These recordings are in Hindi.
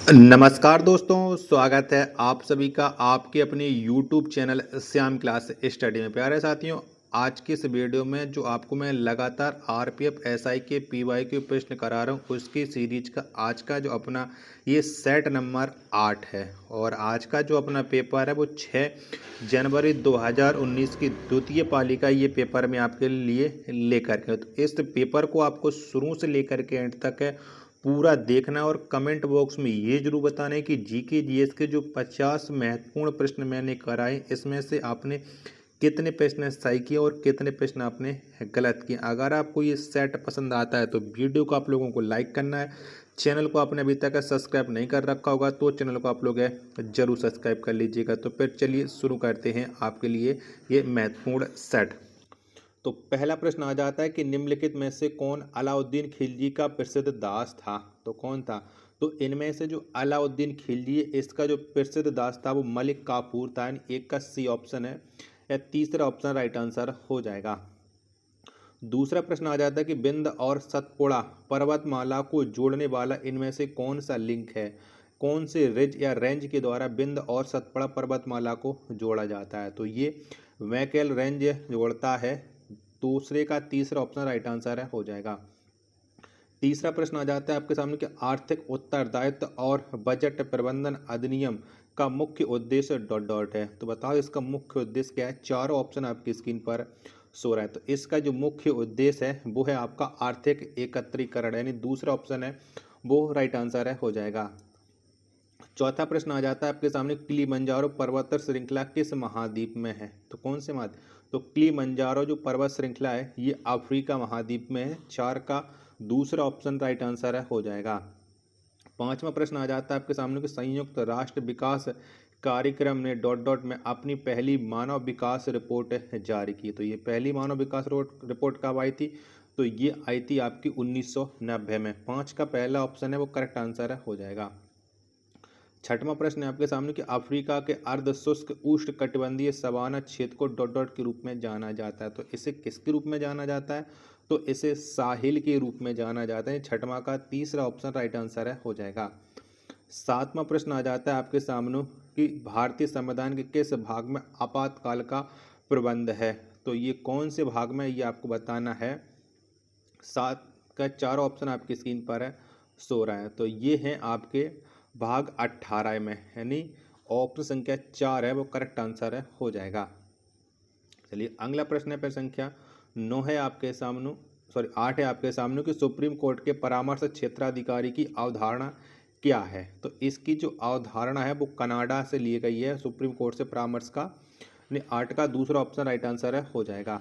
नमस्कार दोस्तों, स्वागत है आप सभी का आपके अपने YouTube channel Shyam class study में। प्यारे साथियों, आज की इस वीडियो में जो आपको मैं लगातार आरपीएफ एसआई के पीवाईक्यू प्रश्न करा रहा हूँ उसकी सीरीज का आज का जो अपना ये सेट नंबर 8 है। और आज का जो अपना पेपर है वो 6 जनवरी 2019 की द्वितीय पाली का ये पेपर मैं आपके लिए लेकर के, तो इस पेपर को आपको शुरू से लेकर के एंड तक है पूरा देखना और कमेंट बॉक्स में ये जरूर बताना है कि जीके जीएस के जो 50 महत्वपूर्ण प्रश्न मैंने कराए इसमें से आपने कितने प्रश्न सही किए और कितने प्रश्न आपने गलत किए। अगर आपको ये सेट पसंद आता है तो वीडियो को आप लोगों को लाइक करना है। चैनल को आपने अभी तक सब्सक्राइब नहीं कर रखा होगा तो चैनल को आप लोग जरूर सब्सक्राइब कर लीजिएगा। तो फिर चलिए शुरू करते हैं आपके लिए ये महत्वपूर्ण सेट। तो पहला प्रश्न आ जाता है कि निम्नलिखित में से कौन अलाउद्दीन खिलजी का प्रसिद्ध दास था। तो कौन था? तो इनमें से जो अलाउद्दीन खिलजी है इसका जो प्रसिद्ध दास था वो मलिक काफूर था। यानी एक का सी ऑप्शन है या तीसरा ऑप्शन राइट आंसर हो जाएगा। दूसरा प्रश्न आ जाता है कि बिंद और सतपुड़ा पर्वतमाला को जोड़ने वाला इनमें से कौन सा लिंक है। कौन से रिज या रेंज के द्वारा बिंद और सतपुड़ा पर्वतमाला को जोड़ा जाता है। तो ये मैकेल रेंज जोड़ता है। दूसरे का तीसरा ऑप्शन राइट आंसर है हो जाएगा। तीसरा प्रश्न आ जाता है आपके सामने कि आर्थिक उत्तरदायित्व और बजट प्रबंधन अधिनियम का मुख्य उद्देश्य डॉट डॉट है। तो बताओ इसका मुख्य उद्देश्य क्या है। चारों ऑप्शन आपकी स्क्रीन पर सो रहा है। तो इसका जो मुख्य उद्देश्य है वो है आपका आर्थिक एकत्रीकरण, यानी दूसरा ऑप्शन है वो राइट आंसर है हो जाएगा। चौथा प्रश्न आ जाता है आपके सामने किलिमंजारो पर्वत श्रृंखला किस महाद्वीप में है। तो कौन से महाद्वीप? तो किलिमंजारो जो पर्वत श्रृंखला है ये अफ्रीका महाद्वीप में है। 4 का दूसरा ऑप्शन राइट आंसर है हो जाएगा। पांचवा प्रश्न आ जाता है आपके सामने कि संयुक्त राष्ट्र विकास कार्यक्रम ने डॉट डॉट में अपनी पहली मानव विकास रिपोर्ट जारी की। तो ये पहली मानव विकास रिपोर्ट कब आई थी? तो ये आई थी आपकी 1990 में। 5 का पहला ऑप्शन है वो करेक्ट आंसर है हो जाएगा। छठवां प्रश्न है आपके सामने कि अफ्रीका के अर्ध शुष्क उष्ण कटिबंधीय सवाना क्षेत्र को डॉट डॉट के रूप में जाना जाता है। तो इसे किसके रूप में जाना जाता है? तो इसे साहिल के रूप में जाना जाता है। छठवां का तीसरा ऑप्शन राइट आंसर है हो जाएगा। सातवां प्रश्न आ जाता है आपके सामने कि भारतीय संविधान के किस भाग में आपातकाल का प्रबंध है। तो ये कौन से भाग में ये आपको बताना है। 7 का 4 ऑप्शन आपकी स्क्रीन पर है सो रहा है। तो ये है आपके भाग 18 में, यानी ऑप्शन संख्या 4 है वो करेक्ट आंसर है हो जाएगा। चलिए अगला प्रश्न है पर संख्या 9 है आपके सामने, 8 है आपके सामने कि सुप्रीम कोर्ट के परामर्श क्षेत्राधिकारी की अवधारणा क्या है। तो इसकी जो अवधारणा है वो कनाडा से ली गई है, सुप्रीम कोर्ट से परामर्श का। 8 का दूसरा ऑप्शन राइट आंसर है हो जाएगा।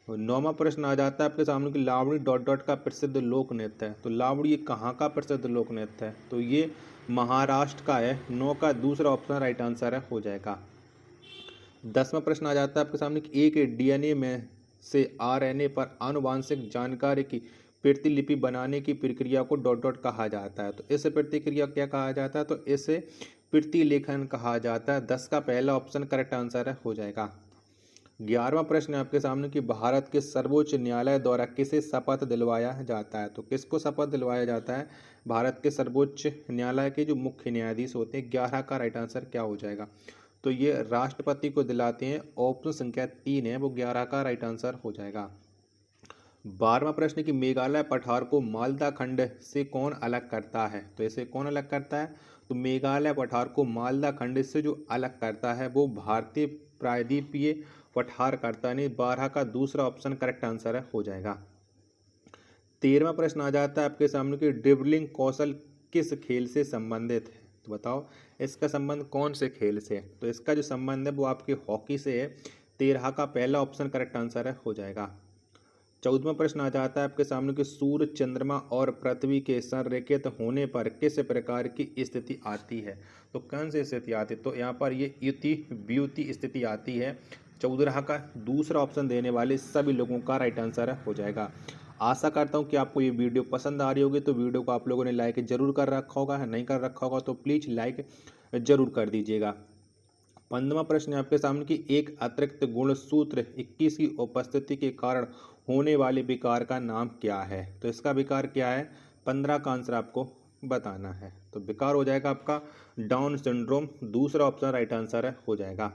9वां प्रश्न आ जाता है आपके सामने कि लावणी डॉट डॉट का प्रसिद्ध लोक नृत्य है। तो लावणी ये कहाँ का प्रसिद्ध लोक नृत्य है? तो ये महाराष्ट्र का है। 9 का दूसरा ऑप्शन राइट आंसर है हो जाएगा। 10वां प्रश्न आ जाता है आपके सामने कि एक डीएनए में से आरएनए पर आनुवांशिक जानकारी की प्रतिलिपि बनाने की प्रक्रिया को डॉट डॉट कहा जाता है। तो इस प्रतिक्रिया क्या कहा जाता है? तो इसे प्रतिलेखन कहा जाता है। 10 का पहला ऑप्शन करेक्ट आंसर है हो जाएगा। 11वां प्रश्न है आपके सामने कि भारत के सर्वोच्च न्यायालय द्वारा किसे शपथ दिलवाया जाता है। तो किसको शपथ दिलवाया जाता है? भारत के सर्वोच्च न्यायालय के जो मुख्य न्यायाधीश होते हैं। 11 का राइट आंसर क्या हो जाएगा? तो ये राष्ट्रपति को दिलाते हैं। ऑप्शन संख्या 3 है वो 11 का राइट आंसर हो जाएगा। 12वां प्रश्न कि मेघालय पठार को मालदा खंड से कौन अलग करता है। तो इसे कौन अलग करता है? तो मेघालय पठार को मालदा खंड से जो अलग करता है वो भारतीय प्रायद्वीपीय पठार करता है। 12 का दूसरा ऑप्शन करेक्ट आंसर है हो जाएगा। 13वां प्रश्न आ जाता है आपके सामने कि ड्रिबलिंग कौशल किस खेल से संबंधित है। तो बताओ इसका संबंध कौन से खेल से है। तो इसका जो संबंध है वो आपके हॉकी से है। 13 का पहला ऑप्शन करेक्ट आंसर है हो जाएगा। 14वां प्रश्न आ जाता है आपके सामने कि सूर्य, चंद्रमा और पृथ्वी के संरेखित होने पर किस प्रकार की स्थिति आती है। तो कौन सी स्थिति आती है? तो यहाँ पर ये युति व्युति स्थिति आती है। 14 का दूसरा ऑप्शन देने वाले सभी लोगों का राइट आंसर हो जाएगा। आशा करता हूँ कि आपको ये वीडियो पसंद आ रही होगी। तो वीडियो को आप लोगों ने लाइक जरूर कर रखा होगा, नहीं कर रखा होगा तो प्लीज़ लाइक जरूर कर दीजिएगा। 15वां प्रश्न है आपके सामने कि एक अतिरिक्त गुणसूत्र 21 की उपस्थिति के कारण होने वाले विकार का नाम क्या है। तो इसका विकार क्या है? 15 का आंसर आपको बताना है। तो विकार हो जाएगा आपका डाउन सिंड्रोम, दूसरा ऑप्शन राइट आंसर है हो जाएगा।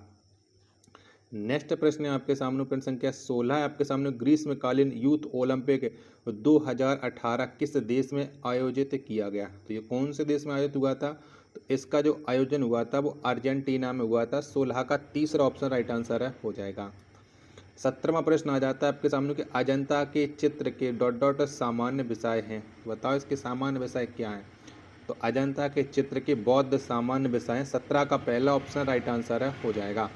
नेक्स्ट प्रश्न है आपके सामने, प्रश्न संख्या 16 है आपके सामने, ग्रीष्मकालीन यूथ ओलंपिक 2018 किस देश में आयोजित किया गया? तो ये कौन से देश में आयोजित हुआ था? तो इसका जो आयोजन हुआ था वो अर्जेंटीना में हुआ था। 16 का तीसरा ऑप्शन राइट आंसर है हो जाएगा। 17वां प्रश्न आ जाता है आपके सामने कि अजंता के चित्र के डॉट डॉट सामान्य विषय हैं। बताओ इसके सामान्य विषय क्या हैं? तो अजंता के चित्र के बौद्ध सामान्य विषय 17 का पहला ऑप्शन राइट आंसर है हो जाएगा।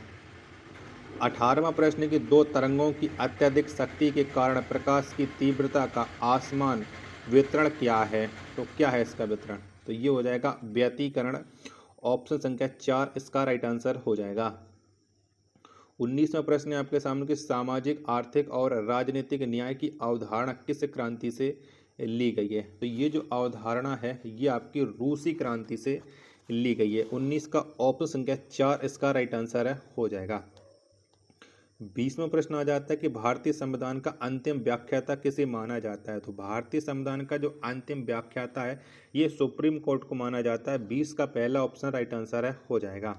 18वां प्रश्न कि दो तरंगों की अत्यधिक शक्ति के कारण प्रकाश की तीव्रता का आसमान वितरण क्या है? तो क्या है इसका वितरण? तो ये हो जाएगा व्यतिकरण, ऑप्शन संख्या 4 इसका राइट आंसर हो जाएगा। 19वां प्रश्न है आपके सामने कि सामाजिक, आर्थिक और राजनीतिक न्याय की अवधारणा किस क्रांति से ली गई है? तो ये जो अवधारणा है ये आपकी रूसी क्रांति से ली गई है। 19 का ऑप्शन संख्या 4 इसका राइट आंसर है हो जाएगा। 20वां प्रश्न आ जाता है कि भारतीय संविधान का अंतिम व्याख्याता किसे माना जाता है? तो भारतीय संविधान का जो अंतिम व्याख्याता है ये सुप्रीम कोर्ट को माना जाता है। 20 का पहला ऑप्शन राइट आंसर है हो जाएगा।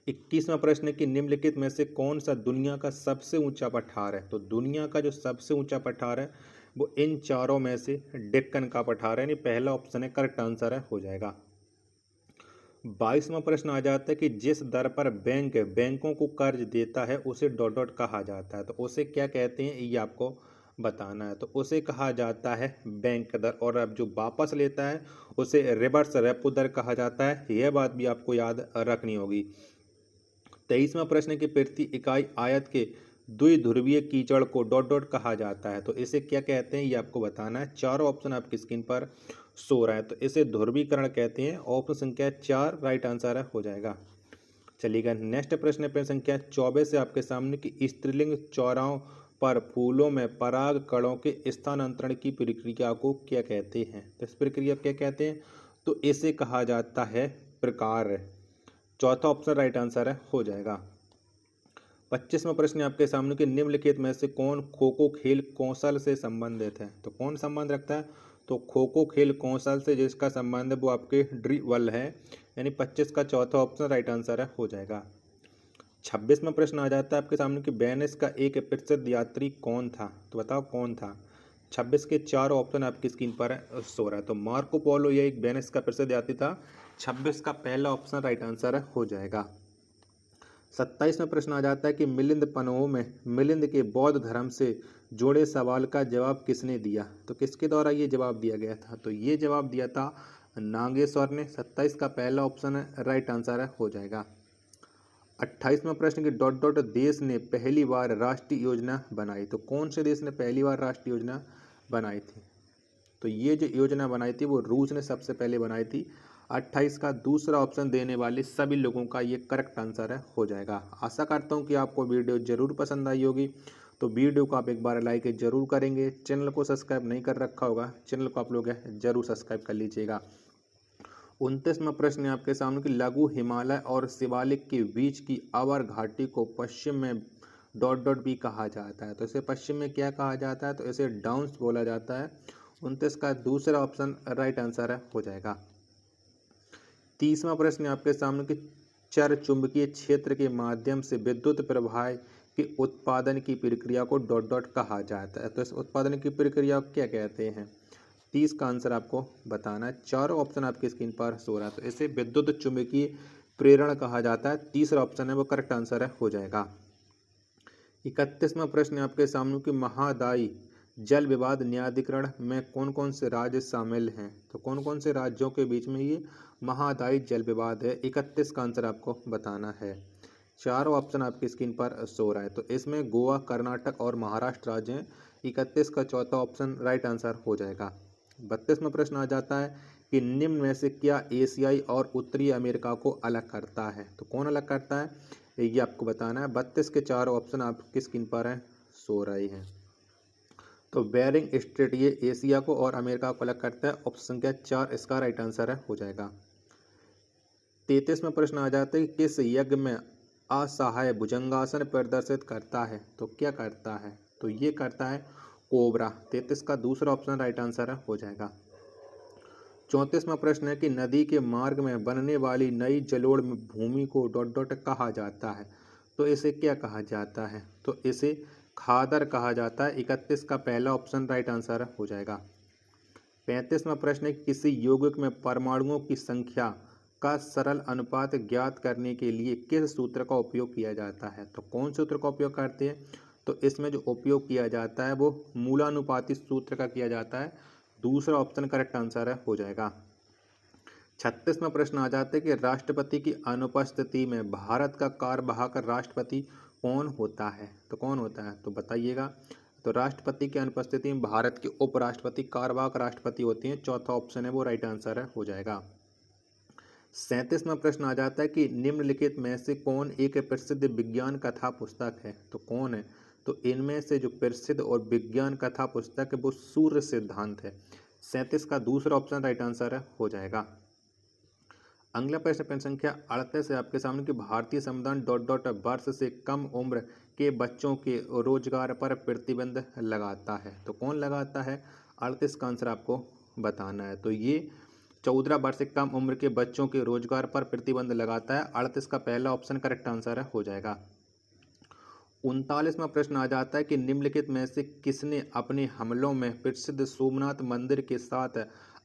21वां प्रश्न कि निम्नलिखित में से कौन सा दुनिया का सबसे ऊंचा पठार है? तो दुनिया का जो सबसे ऊंचा पठार है वो इन चारों में से डेक्कन का पठार है, यानी पहला ऑप्शन है करेक्ट आंसर है हो जाएगा। 22वां प्रश्न आ जाता है कि जिस दर पर बैंकों को कर्ज देता है उसे डॉट डॉट कहा जाता है। तो उसे क्या कहते हैं ये आपको बताना है। तो उसे कहा जाता है बैंक दर, और अब जो वापस लेता है उसे रिवर्स रेपो दर कहा जाता है। यह बात भी आपको याद रखनी होगी। 23वां प्रश्न की प्रति इकाई आयत के द्विध्रुवीय कीचड़ को डॉट डॉट कहा जाता है। तो इसे क्या कहते हैं ये आपको बताना है। चारों ऑप्शन आपकी स्क्रीन पर सो रहा है। तो इसे ध्रुवीकरण कहते हैं। ऑप्शन संख्या 4 राइट आंसर है हो जाएगा। चलिएगा नेक्स्ट प्रश्न है प्रश्न संख्या 24 से आपके सामने कि स्त्रीलिंग चौराहों पर फूलों में पराग कणों के स्थानांतरण की प्रक्रिया को क्या कहते हैं? तो इस प्रक्रिया क्या कहते हैं? तो इसे कहा जाता है प्रकार। चौथा ऑप्शन राइट आंसर है हो जाएगा। 25वां प्रश्न आपके सामने कि निम्नलिखित में से कौन खो खो खेल कौशल से संबंधित है? तो कौन संबंध रखता है? तो खो खो खेल कौशल से जिसका संबंध है वो आपके ड्रिबल है, यानी 25 का चौथा ऑप्शन राइट आंसर है हो जाएगा। 26वां प्रश्न आ जाता है आपके सामने कि वेनिस का एक प्रसिद्ध यात्री कौन था? तो बताओ कौन था? 26 के 4 ऑप्शन आपकी स्क्रीन पर है सो रहा है। तो मार्को पोलो ये एक वेनिस का प्रसिद्ध यात्री था। 26 का पहला ऑप्शन राइट आंसर है हो जाएगा। 27वां प्रश्न आ जाता है कि मिलिंद पनोह में मिलिंद के बौद्ध धर्म से जुड़े सवाल का जवाब किसने दिया? तो किसके द्वारा ये जवाब दिया गया था? तो ये जवाब दिया था नागेश्वर ने। 27 का पहला ऑप्शन है राइट आंसर है हो जाएगा। 28वां प्रश्न कि डॉट डॉट देश ने पहली बार राष्ट्रीय योजना बनाई? तो कौन से देश ने पहली बार राष्ट्रीय योजना बनाई थी? तो ये जो योजना बनाई थी वो रूस ने सबसे पहले बनाई थी। 28 का दूसरा ऑप्शन देने वाले सभी लोगों का ये करेक्ट आंसर है हो जाएगा। आशा करता हूँ कि आपको वीडियो जरूर पसंद आई होगी। तो वीडियो को आप एक बार लाइक जरूर करेंगे। चैनल को सब्सक्राइब नहीं कर रखा होगा, चैनल को आप लोग जरूर सब्सक्राइब कर लीजिएगा। 29वां प्रश्न है आपके सामने कि लघु हिमालय और शिवालिक के बीच की अवर घाटी को पश्चिम में डॉट डॉट भी कहा जाता है। तो इसे पश्चिम में क्या कहा जाता है? तो इसे डाउन्स बोला जाता है। 29 का दूसरा ऑप्शन राइट आंसर है हो जाएगा। 30वां प्रश्न आपके सामने कि चर चुंबकीय क्षेत्र के माध्यम से विद्युत प्रवाह के उत्पादन की प्रक्रिया को डॉट डॉट कहा जाता है। तो इस उत्पादन की प्रक्रिया को क्या कहते हैं? 30 का आंसर आपको बताना है। चारों ऑप्शन आपकी स्क्रीन पर सो रहा है। तो इसे विद्युत चुंबकीय प्रेरण कहा जाता है। तीसरा ऑप्शन है वो करेक्ट आंसर है हो जाएगा। 31वां प्रश्न आपके सामने कि महादायी जल विवाद न्यायाधिकरण में कौन कौन से राज्य शामिल हैं? तो कौन कौन से राज्यों के बीच में ये महादायी जल विवाद है? 31 का आंसर आपको बताना है। चारों ऑप्शन आपकी स्क्रीन पर सो रहा है। तो इसमें गोवा, कर्नाटक और महाराष्ट्र राज्य हैं। 31 का चौथा ऑप्शन राइट आंसर हो जाएगा। 32वां प्रश्न आ जाता है कि निम्न में से क्या एशियाई और उत्तरी अमेरिका को अलग करता है? तो कौन अलग करता है ये आपको बताना है। 32 के चारों ऑप्शन आपकी स्क्रीन पर हैं सो रही हैं। तो बेरिंग स्ट्रेट ये एशिया को और अमेरिका को अलग करता है। ऑप्शन संख्या 4 इसका राइट आंसर है हो जाएगा। 33वां प्रश्न आ जाता है कि किस यज्ञ में असहाय भुजंगासन प्रदर्शित करता है? तो क्या करता है? तो ये करता है कोबरा। 33 का दूसरा ऑप्शन राइट आंसर है हो जाएगा। 34वां प्रश्न है कि नदी के मार्ग में बनने वाली नई जलोढ़ भूमि को डॉट डॉट कहा जाता है। तो इसे क्या कहा जाता है? तो इसे खादर कहा जाता है। 31 का पहला ऑप्शन राइट आंसर हो जाएगा। 35वां प्रश्न है किसी यौगिक में परमाणुओं की संख्या का सरल अनुपात ज्ञात करने के लिए किस सूत्र का उपयोग किया जाता है? तो कौन सूत्र का उपयोग करते हैं? तो इसमें जो उपयोग किया जाता है वो मूलानुपाती सूत्र का किया जाता है। दूसरा ऑप्शन करेक्ट आंसर है हो जाएगा। 36वां प्रश्न आ जाता है कि राष्ट्रपति की अनुपस्थिति में भारत का कार्यवाहक राष्ट्रपति कौन होता है? तो कौन होता है तो बताइएगा। तो राष्ट्रपति की अनुपस्थिति में भारत के उपराष्ट्रपति कार्यवाहक राष्ट्रपति होते हैं। चौथा ऑप्शन है वो राइट आंसर है हो जाएगा। 37वां प्रश्न आ जाता है कि निम्नलिखित में से कौन एक प्रसिद्ध विज्ञान कथा पुस्तक है? तो कौन है? तो इनमें से जो प्रसिद्ध और विज्ञान कथा पुस्तक है वो सूर्य सिद्धांत है। 37 का दूसरा ऑप्शन राइट आंसर है हो जाएगा। अगला प्रश्न संख्या 38 है आपके सामने कि भारतीय संविधान डॉट डॉट वर्ष से कम उम्र के बच्चों के रोजगार पर प्रतिबंध लगाता है। तो कौन लगाता है? 38 का आंसर आपको बताना है। तो ये 14 वर्ष से कम उम्र के बच्चों के रोजगार पर प्रतिबंध लगाता है। 38 का पहला ऑप्शन करेक्ट आंसर है हो जाएगा। 39वां प्रश्न आ जाता है कि निम्नलिखित में से किसने अपने हमलों में प्रसिद्ध सोमनाथ मंदिर के साथ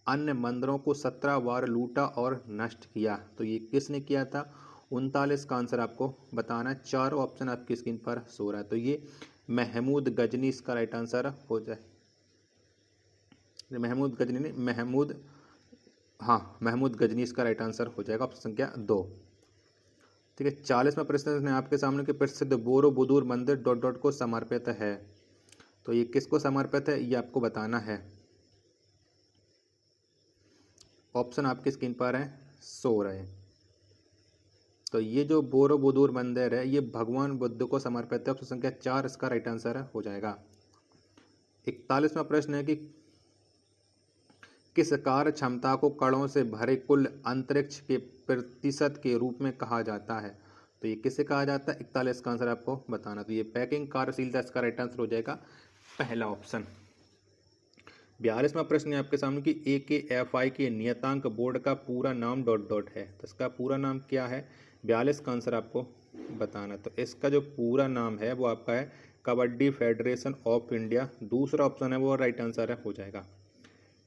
अन्य मंदिरों को 17 बार लूटा और नष्ट किया? तो ये किसने किया था? 39 का आंसर आपको बताना है। चारों ऑप्शन आपकी स्क्रीन पर सो रहा है। तो ये महमूद गजनी इसका राइट आंसर हो जाए। महमूद गजनी नहीं, महमूद गजनी इसका राइट आंसर हो जाएगा ऑप्शन संख्या 2। ठीक है, 40वां प्रश्न है आपके सामने कि प्रसिद्ध बोरोबुदुर मंदिर डॉट डॉट को समर्पित है। तो ये किसको समर्पित है ये आपको बताना है। ऑप्शन आपकी स्क्रीन पर है सो रहे। तो ये जो बोरोबुदुर मंदिर है ये भगवान बुद्ध को समर्पित है। ऑप्शन संख्या 4 इसका राइट आंसर है हो जाएगा। 41वां प्रश्न है कि किस कार्य क्षमता को कणों से भरे कुल अंतरिक्ष के प्रतिशत के रूप में कहा जाता है? तो ये किसे कहा जाता है? 41 का आंसर आपको बताना। तो ये पैकिंग कार्यशीलता इसका राइट आंसर हो जाएगा पहला ऑप्शन। 42वां प्रश्न है आपके सामने कि AKFI के नियतांक बोर्ड का पूरा नाम डॉट डॉट है। तो इसका पूरा नाम क्या है? 42 का आंसर आपको बताना। तो इसका जो पूरा नाम है वो आपका है कबड्डी फेडरेशन ऑफ इंडिया। दूसरा ऑप्शन है वो राइट आंसर है हो जाएगा।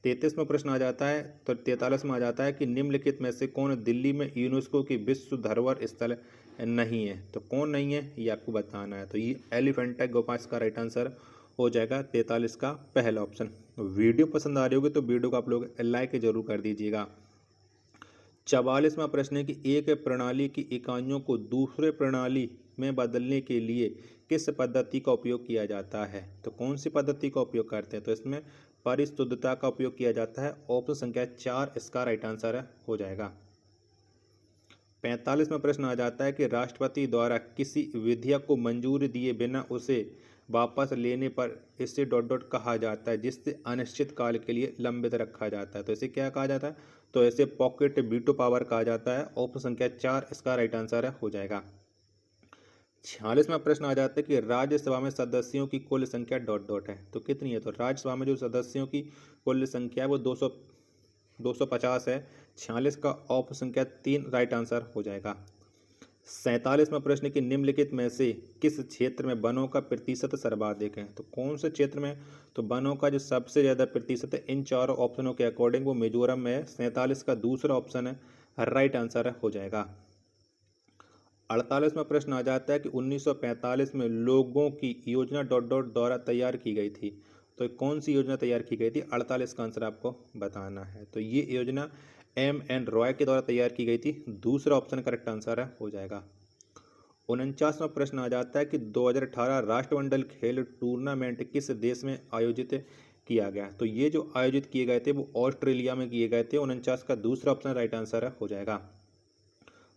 33वां प्रश्न आ जाता है। तो 43वां आ जाता है कि निम्नलिखित में से कौन दिल्ली में यूनेस्को की विश्व धरोहर स्थल नहीं है? तो कौन नहीं है ये आपको बताना है। तो ये एलिफेंटा गुफा इसका राइट आंसर हो जाएगा। 43 का पहला ऑप्शन। वीडियो पसंद आ रही होगी तो वीडियो को आप लोग लाइक जरूर कर दीजिएगा। 44वां प्रश्न है कि एक प्रणाली की इकाइयों को दूसरे प्रणाली में बदलने के लिए किस पद्धति का उपयोग किया जाता है? तो कौन सी पद्धति का उपयोग करते हैं? तो इसमें परिशुद्धता का उपयोग किया जाता है। ऑप्शन संख्या 4 इसका राइट आंसर हो जाएगा। 45वां प्रश्न आ जाता है कि राष्ट्रपति द्वारा किसी विधेयक को मंजूरी दिए बिना उसे वापस लेने पर इसे डॉट डॉट कहा जाता है जिससे अनिश्चित काल के लिए लंबित रखा जाता है। तो इसे क्या कहा जाता है? तो इसे पॉकेट वीटो पावर कहा जाता है। ऑप्शन संख्या 4 इसका राइट आंसर हो जाएगा। 46वां प्रश्न आ जाता है कि राज्यसभा में सदस्यों की कुल संख्या डॉट डॉट है। तो कितनी है? तो राज्यसभा में जो सदस्यों की कुल संख्या है वो 250 है। 46 का ऑप्शन संख्या 3 राइट आंसर हो जाएगा। 47वां प्रश्न कि निम्नलिखित में से किस क्षेत्र में वनों का प्रतिशत सर्वाधिक है? तो कौन से क्षेत्र में? तो वनों का जो सबसे ज़्यादा प्रतिशत है इन चारों ऑप्शनों के अकॉर्डिंग वो मिजोरम में है। 47 का दूसरा ऑप्शन है राइट आंसर हो जाएगा। 48वां प्रश्न आ जाता है कि 1945 में लोगों की योजना डॉट डॉट द्वारा तैयार की गई थी। तो कौन सी योजना तैयार की गई थी? 48 का आंसर आपको बताना है। तो ये योजना MN रॉय के द्वारा तैयार की गई थी। दूसरा ऑप्शन करेक्ट आंसर हो जाएगा। 49वां प्रश्न आ जाता है कि 2018 राष्ट्रमंडल खेल टूर्नामेंट किस देश में आयोजित किया गया? तो ये जो आयोजित किए गए थे वो ऑस्ट्रेलिया में किए गए थे। 49 का दूसरा ऑप्शन राइट आंसर हो जाएगा।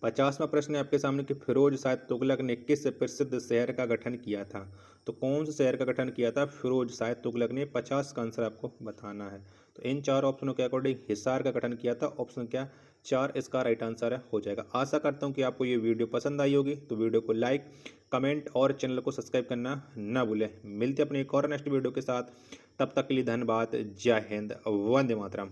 50वां प्रश्न है आपके सामने कि फिरोज शाह तुगलक ने किस प्रसिद्ध शहर का गठन किया था? तो कौन से शहर का गठन किया था फिरोज शाह तुगलक ने? 50 का आंसर आपको बताना है। तो इन चार ऑप्शनों के अकॉर्डिंग हिसार का गठन किया था। ऑप्शन क्या 4 इसका राइट आंसर हो जाएगा। आशा करता हूँ कि आपको ये वीडियो पसंद आई होगी। तो वीडियो को लाइक कमेंट और चैनल को सब्सक्राइब करना ना भूलें। मिलते अपने एक और नेक्स्ट वीडियो के साथ। तब तक के लिए धन्यवाद। जय हिंद, वंदे मातरम।